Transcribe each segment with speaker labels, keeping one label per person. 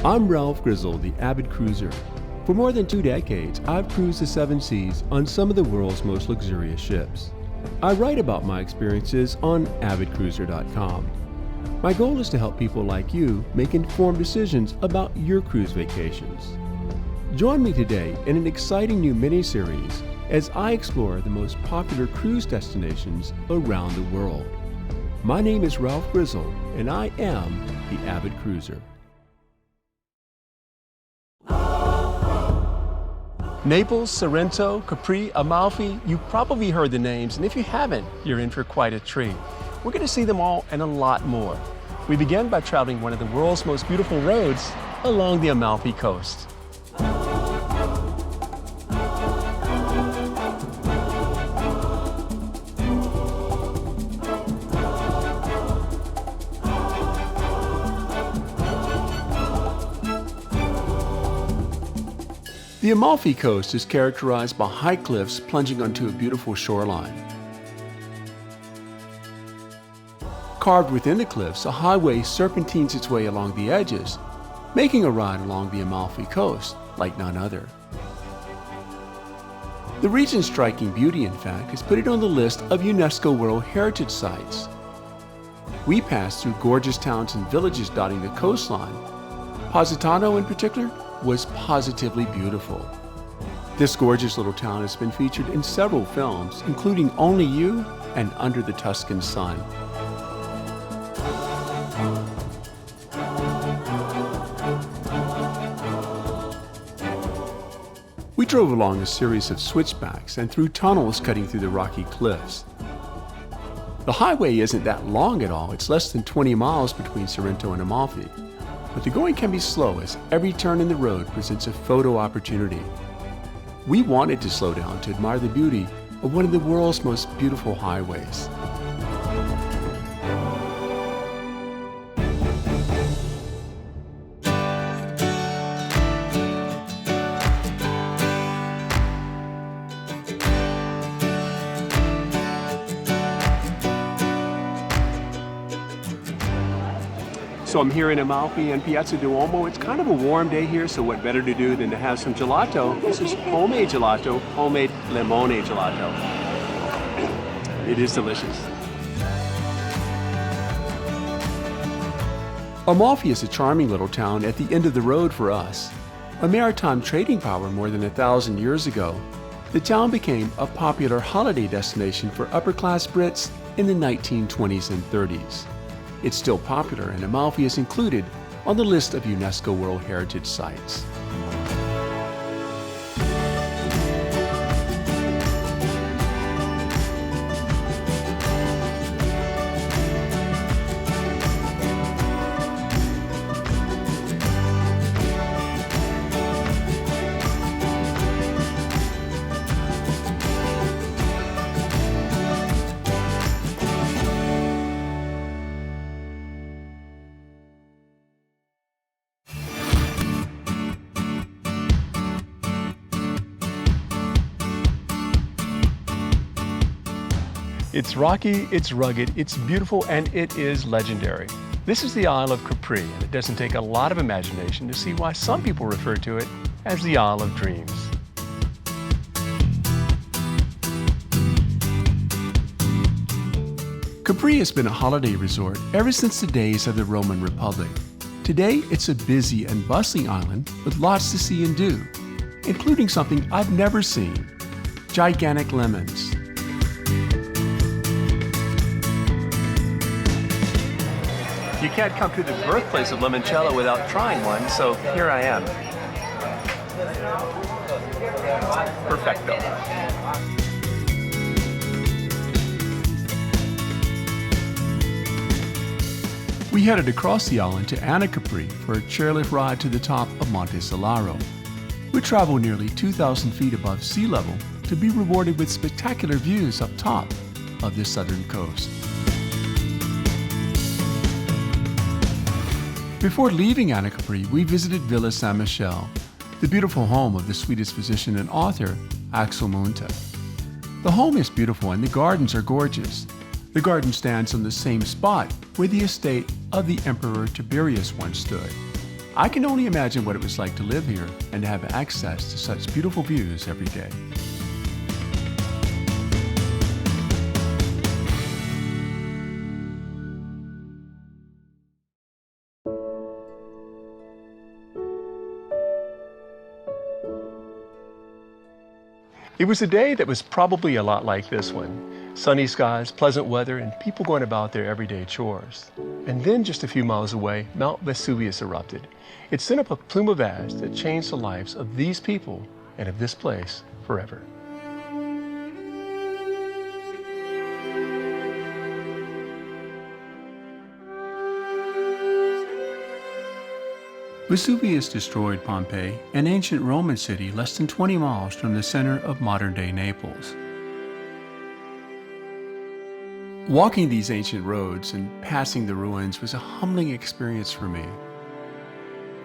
Speaker 1: I'm Ralph Grizzle, the avid cruiser. For more than 2 decades, I've cruised the 7 seas on some of the world's most luxurious ships. I write about my experiences on avidcruiser.com. My goal is to help people like you make informed decisions about your cruise vacations. Join me today in an exciting new mini-series as I explore the most popular cruise destinations around the world. My name is Ralph Grizzle, and I am the Avid Cruiser. Naples, Sorrento, Capri, Amalfi, you've probably heard the names, and if you haven't, you're in for quite a treat. We're going to see them all and a lot more. We begin by traveling one of the world's most beautiful roads along the Amalfi Coast. The Amalfi Coast is characterized by high cliffs plunging onto a beautiful shoreline. Carved within the cliffs, a highway serpentines its way along the edges, making a ride along the Amalfi Coast like none other. The region's striking beauty, in fact, has put it on the list of UNESCO World Heritage Sites. We passed through gorgeous towns and villages dotting the coastline. Positano, in particular, was positively beautiful. This gorgeous little town has been featured in several films, including Only You and Under the Tuscan Sun. We drove along a series of switchbacks and through tunnels cutting through the rocky cliffs. The highway isn't that long at all. It's less than 20 miles between Sorrento and Amalfi. But the going can be slow as every turn in the road presents a photo opportunity. We wanted to slow down to admire the beauty of one of the world's most beautiful highways. So I'm here in Amalfi and Piazza Duomo. It's kind of a warm day here, so what better to do than to have some gelato. This is homemade gelato, homemade limone gelato. It is delicious. Amalfi is a charming little town at the end of the road for us. A maritime trading power more than 1,000 years ago, the town became a popular holiday destination for upper-class Brits in the 1920s and 30s. It's still popular, and Amalfi is included on the list of UNESCO World Heritage Sites. It's rocky, it's rugged, it's beautiful, and it is legendary. This is the Isle of Capri, and it doesn't take a lot of imagination to see why some people refer to it as the Isle of Dreams. Capri has been a holiday resort ever since the days of the Roman Republic. Today, it's a busy and bustling island with lots to see and do, including something I've never seen: gigantic lemons. You can't come to the birthplace of limoncello without trying one, so here I am. Perfecto. We headed across the island to Capri for a chairlift ride to the top of Monte Solaro. We traveled nearly 2,000 feet above sea level to be rewarded with spectacular views up top of the southern coast. Before leaving Capri, we visited Villa San Michele, the beautiful home of the Swedish physician and author Axel Munthe. The home is beautiful and the gardens are gorgeous. The garden stands on the same spot where the estate of the Emperor Tiberius once stood. I can only imagine what it was like to live here and to have access to such beautiful views every day. It was a day that was probably a lot like this one. Sunny skies, pleasant weather, and people going about their everyday chores. And then just a few miles away, Mount Vesuvius erupted. It sent up a plume of ash that changed the lives of these people and of this place forever. Vesuvius destroyed Pompeii, an ancient Roman city less than 20 miles from the center of modern-day Naples. Walking these ancient roads and passing the ruins was a humbling experience for me.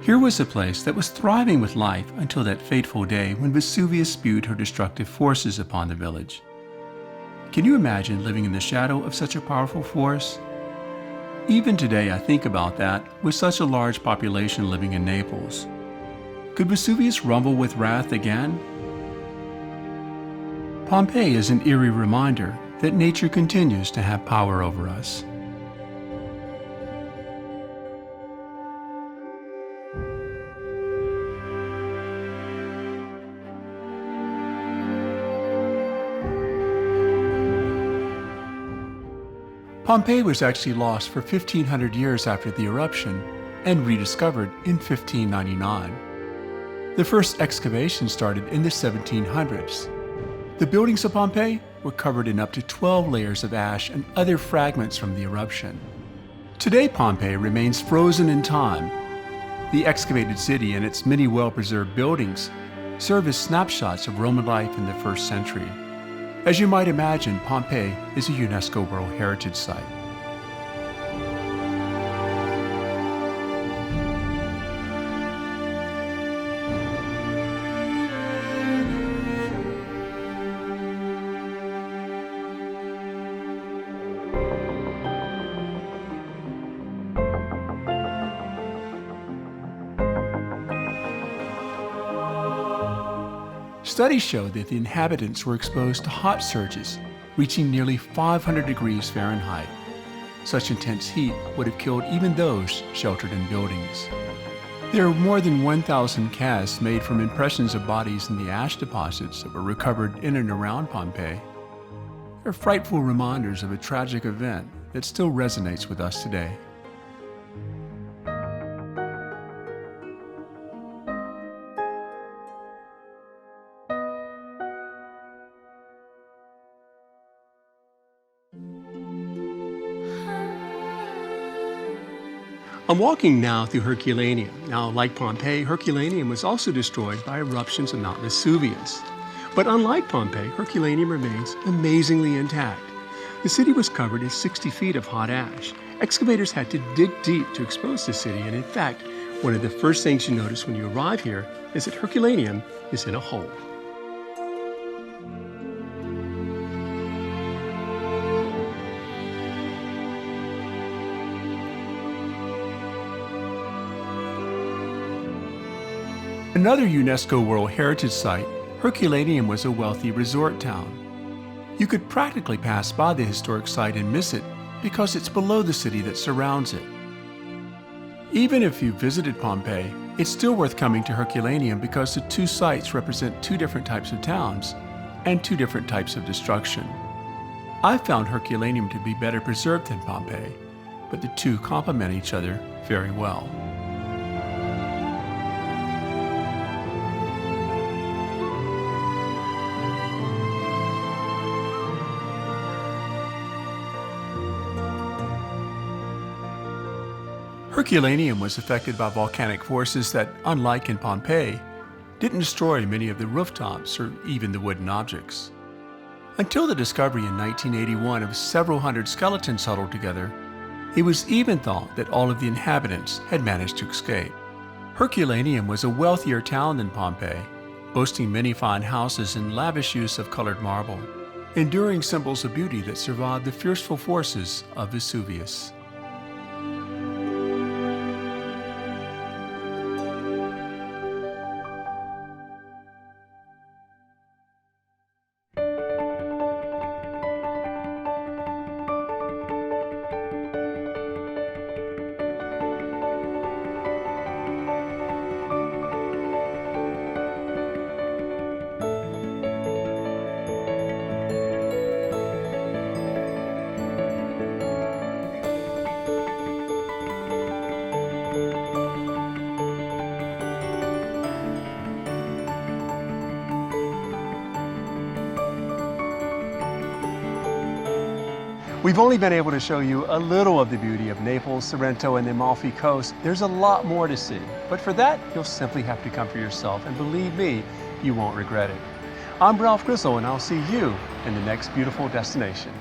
Speaker 1: Here was a place that was thriving with life until that fateful day when Vesuvius spewed her destructive forces upon the village. Can you imagine living in the shadow of such a powerful force? Even today I think about that, with such a large population living in Naples. Could Vesuvius rumble with wrath again? Pompeii is an eerie reminder that nature continues to have power over us. Pompeii was actually lost for 1,500 years after the eruption and rediscovered in 1599. The first excavation started in the 1700s. The buildings of Pompeii were covered in up to 12 layers of ash and other fragments from the eruption. Today, Pompeii remains frozen in time. The excavated city and its many well-preserved buildings serve as snapshots of Roman life in the 1st century. As you might imagine, Pompeii is a UNESCO World Heritage Site. Studies show that the inhabitants were exposed to hot surges, reaching nearly 500 degrees Fahrenheit. Such intense heat would have killed even those sheltered in buildings. There are more than 1,000 casts made from impressions of bodies in the ash deposits that were recovered in and around Pompeii. They're frightful reminders of a tragic event that still resonates with us today. I'm walking now through Herculaneum. Now, like Pompeii, Herculaneum was also destroyed by eruptions of Mount Vesuvius. But unlike Pompeii, Herculaneum remains amazingly intact. The city was covered in 60 feet of hot ash. Excavators had to dig deep to expose the city, and in fact, one of the first things you notice when you arrive here is that Herculaneum is in a hole. Another UNESCO World Heritage Site, Herculaneum was a wealthy resort town. You could practically pass by the historic site and miss it because it's below the city that surrounds it. Even if you visited Pompeii, it's still worth coming to Herculaneum because the two sites represent two different types of towns and two different types of destruction. I found Herculaneum to be better preserved than Pompeii, but the two complement each other very well. Herculaneum was affected by volcanic forces that, unlike in Pompeii, didn't destroy many of the rooftops or even the wooden objects. Until the discovery in 1981 of several hundred skeletons huddled together, it was even thought that all of the inhabitants had managed to escape. Herculaneum was a wealthier town than Pompeii, boasting many fine houses and lavish use of colored marble, enduring symbols of beauty that survived the fearful forces of Vesuvius. We've only been able to show you a little of the beauty of Naples, Sorrento, and the Amalfi Coast. There's a lot more to see, but for that, you'll simply have to come for yourself, and believe me, you won't regret it. I'm Ralph Gristle, and I'll see you in the next beautiful destination.